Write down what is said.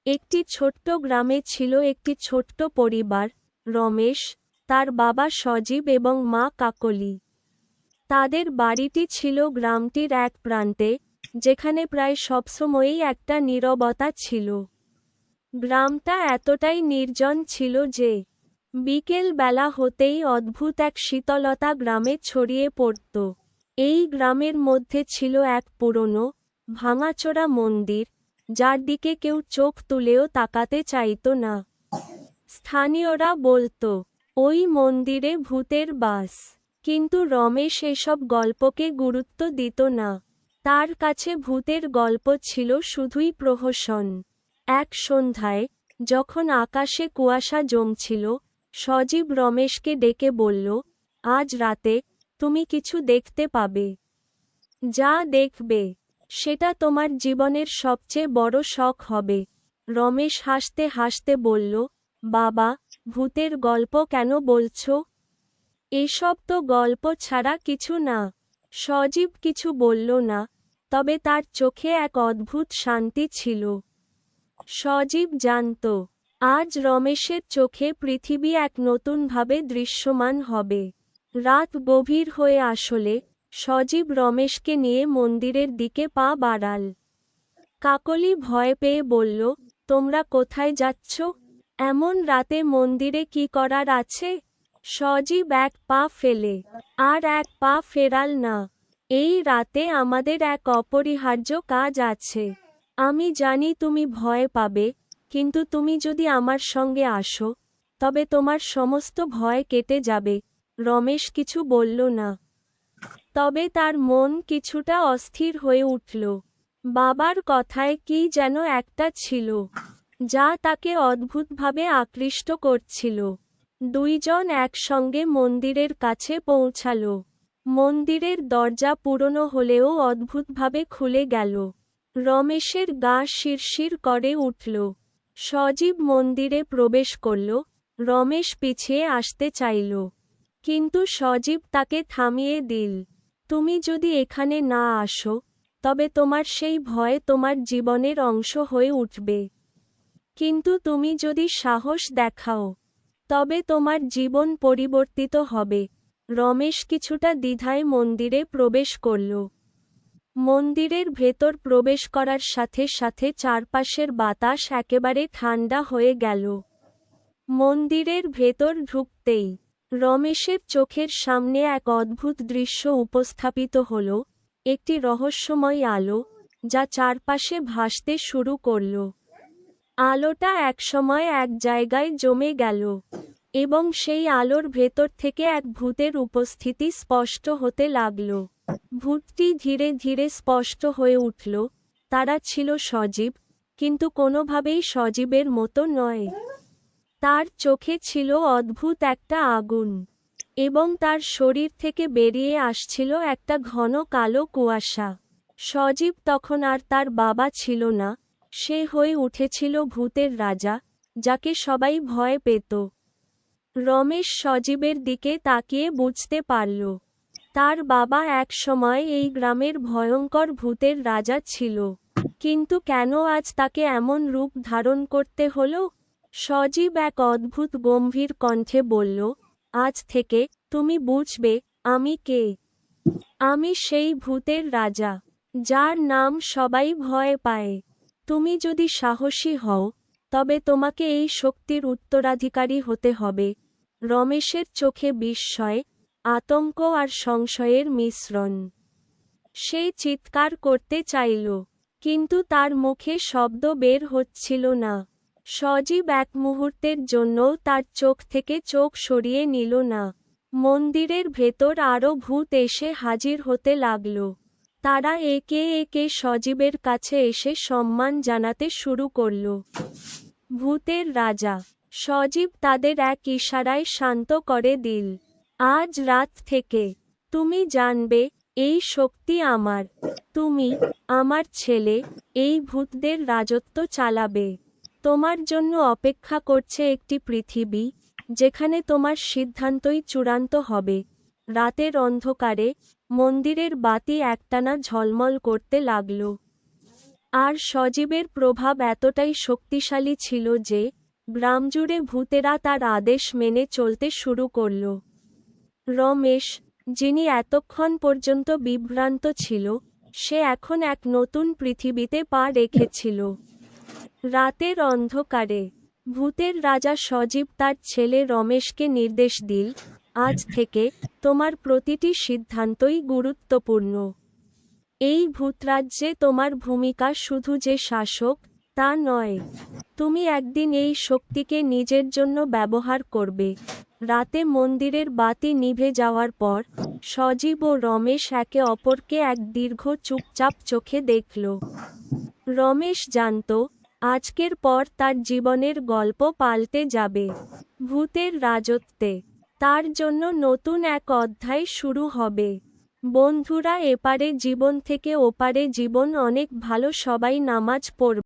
একটি ছোট্ট গ্রামে ছিল একটি ছোট্ট পরিবার, রমেশ, তার বাবা সজীব এবং মা কাকলি। তাদের বাড়িটি ছিল গ্রামটির এক প্রান্তে, যেখানে প্রায় সবসময়ই একটা নীরবতা ছিল। গ্রামটা এতটাই নির্জন ছিল যে বিকেল বেলা হতেই অদ্ভুত এক শীতলতা গ্রামে ছড়িয়ে পড়ত। এই গ্রামের মধ্যে ছিল এক পুরনো, ভাঙাচোরা মন্দির, যার দিকে কেউ চোখ তুলেও তাকাতে চাইত না। স্থানীয়রা বলতো, ওই মন্দিরে ভূতের বাস। কিন্তু রমেশ এসব গল্পকে গুরুত্ব দিত না। তার কাছে ভূতের গল্প ছিল শুধুই প্রহসন। এক সন্ধ্যায়, যখন আকাশে কুয়াশা জমছিল, সজীব রমেশকে ডেকে বলল, আজ রাতে তুমি কিছু দেখতে পাবে। যা দেখবে সেটা তোমার জীবনের সবচেয়ে বড় শখ হবে। রমেশ হাসতে হাসতে বলল, বাবা, ভূতের গল্প কেন বলছো? এসব তো গল্প ছাড়া কিছু না। সজীব কিছু বলল না, তবে তার চোখে এক অদ্ভুত শান্তি ছিল। সজীব জানত, আজ রমেশের চোখে পৃথিবী এক নতুনভাবে দৃশ্যমান হবে। রাত গভীর হয়ে আসলে সজীব রমেশকে নিয়ে মন্দিরের দিকে পা বাড়াল। কাকলি ভয় পেয়ে বলল, তোমরা কোথায় যাচ্ছ? এমন রাতে মন্দিরে কি করার আছে? সজীব এক পা ফেলে আর এক পা ফেরাল না। এই রাতে আমাদের এক অপরিহার্য কাজ আছে। আমি জানি তুমি ভয় পাবে, কিন্তু তুমি যদি আমার সঙ্গে আসো, তবে তোমার সমস্ত ভয় কেটে যাবে। রমেশ কিছু বলল না, তবে তার মন কিছুটা অস্থির হয়ে উঠল। বাবার কথায় কি যেন একটা ছিল, যা তাকে অদ্ভুতভাবে আকৃষ্ট করছিল। দুইজন একসঙ্গে মন্দিরের কাছে পৌঁছাল। মন্দিরের দরজা পুরনো হলেও অদ্ভুতভাবে খুলে গেল। রমেশের গা শিরশির করে উঠল। সজীব মন্দিরে প্রবেশ করল। রমেশ পিছিয়ে আসতে চাইল, কিন্তু সজীব তাকে থামিয়ে দিল। তুমি যদি এখানে না আসো, তবে তোমার সেই ভয় তোমার জীবনের অংশ হয়ে উঠবে। কিন্তু তুমি যদি সাহস দেখাও, তবে তোমার জীবন পরিবর্তিত হবে। রমেশ কিছুটা দ্বিধায় মন্দিরে প্রবেশ করল। মন্দিরের ভেতর প্রবেশ করার সাথে সাথে চারপাশের বাতাস একেবারে ঠান্ডা হয়ে গেল। মন্দিরের ভেতর ঢুকতেই রমেশের চোখের সামনে এক অদ্ভুত দৃশ্য উপস্থাপিত হল। একটি রহস্যময় আলো, যা চারপাশে ভাসতে শুরু করল। আলোটা একসময় এক জায়গায় জমে গেল, এবং সেই আলোর ভেতর থেকে এক ভূতের উপস্থিতি স্পষ্ট হতে লাগল। ভূতটি ধীরে ধীরে স্পষ্ট হয়ে উঠল। তারা ছিল সজীব, কিন্তু কোনোভাবেই সজীবের মতো নয়। তার চোখে ছিল অদ্ভুত একটা আগুন, এবং তার শরীর থেকে বেরিয়ে আসছিল একটা ঘন কালো কুয়াশা। সজীব তখন আর তার বাবা ছিল না, সে হয়ে উঠেছিল ভূতের রাজা, যাকে সবাই ভয় পেত। রমেশ সজীবের দিকে তাকিয়ে বুঝতে পারল, তার বাবা এক সময় এই গ্রামের ভয়ঙ্কর ভূতের রাজা ছিল। কিন্তু কেন আজ তাকে এমন রূপ ধারণ করতে হলো? সজীব এক অদ্ভুত গম্ভীর কণ্ঠে বলল, আজ থেকে তুমি বুঝবে আমি কে। আমি সেই ভূতের রাজা, যার নাম সবাই ভয় পায়। তুমি যদি সাহসী হও, তবে তোমাকে এই শক্তির উত্তরাধিকারী হতে হবে। রমেশের চোখে বিস্ময়, আতঙ্ক আর সংশয়ের মিশ্রণ। সে চিৎকার করতে চাইল, কিন্তু তার মুখে শব্দ বের হচ্ছিল না। সজীব এক মুহূর্তের জন্যও তার চোখ থেকে চোখ সরিয়ে নিল না। মন্দিরের ভেতর আরও ভূত এসে হাজির হতে লাগল। তারা একে একে সজীবের কাছে এসে সম্মান জানাতে শুরু করল। ভূতের রাজা সজীব তাদের এক ইশারায় শান্ত করে দিল। আজ রাত থেকে তুমি জানবে, এই শক্তি আমার। তুমি, আমার ছেলে, এই ভূতদের রাজত্ব চালাবে। তোমার জন্য অপেক্ষা করছে একটি পৃথিবী, যেখানে তোমার সিদ্ধান্তই চূড়ান্ত হবে। রাতের অন্ধকারে মন্দিরের বাতি একটানা ঝলমল করতে লাগল। আর সজীবের প্রভাব এতটাই শক্তিশালী ছিল যে গ্রামজুড়ে ভূতেরা তার আদেশ মেনে চলতে শুরু করল। রমেশ, যিনি এতক্ষণ পর্যন্ত বিভ্রান্ত ছিল, সে এখন এক নতুন পৃথিবীতে পা রেখেছিল। রাতের অন্ধকারে ভূতের রাজা সজীব তার ছেলে রমেশকে নির্দেশ দিল, আজ থেকে তোমার প্রতিটি সিদ্ধান্তই গুরুত্বপূর্ণ। এই ভূতরাজ্যে তোমার ভূমিকা শুধু যে শাসক তা নয়, তুমি একদিন এই শক্তিকে নিজের জন্য ব্যবহার করবে। রাতে মন্দিরের বাতি নিভে যাওয়ার পর সজীব ও রমেশ একে অপরকে এক দীর্ঘ চুপচাপ চোখে দেখল। রমেশ জানত, আজকের পর তার জীবনের গল্প পাল্টে যাবে। ভূতের রাজত্বে তার জন্য নতুন এক অধ্যায় শুরু হবে। বন্ধুরা, এপারে জীবন থেকে ওপারে জীবন অনেক ভালো। সবাই নামাজ পড়বে।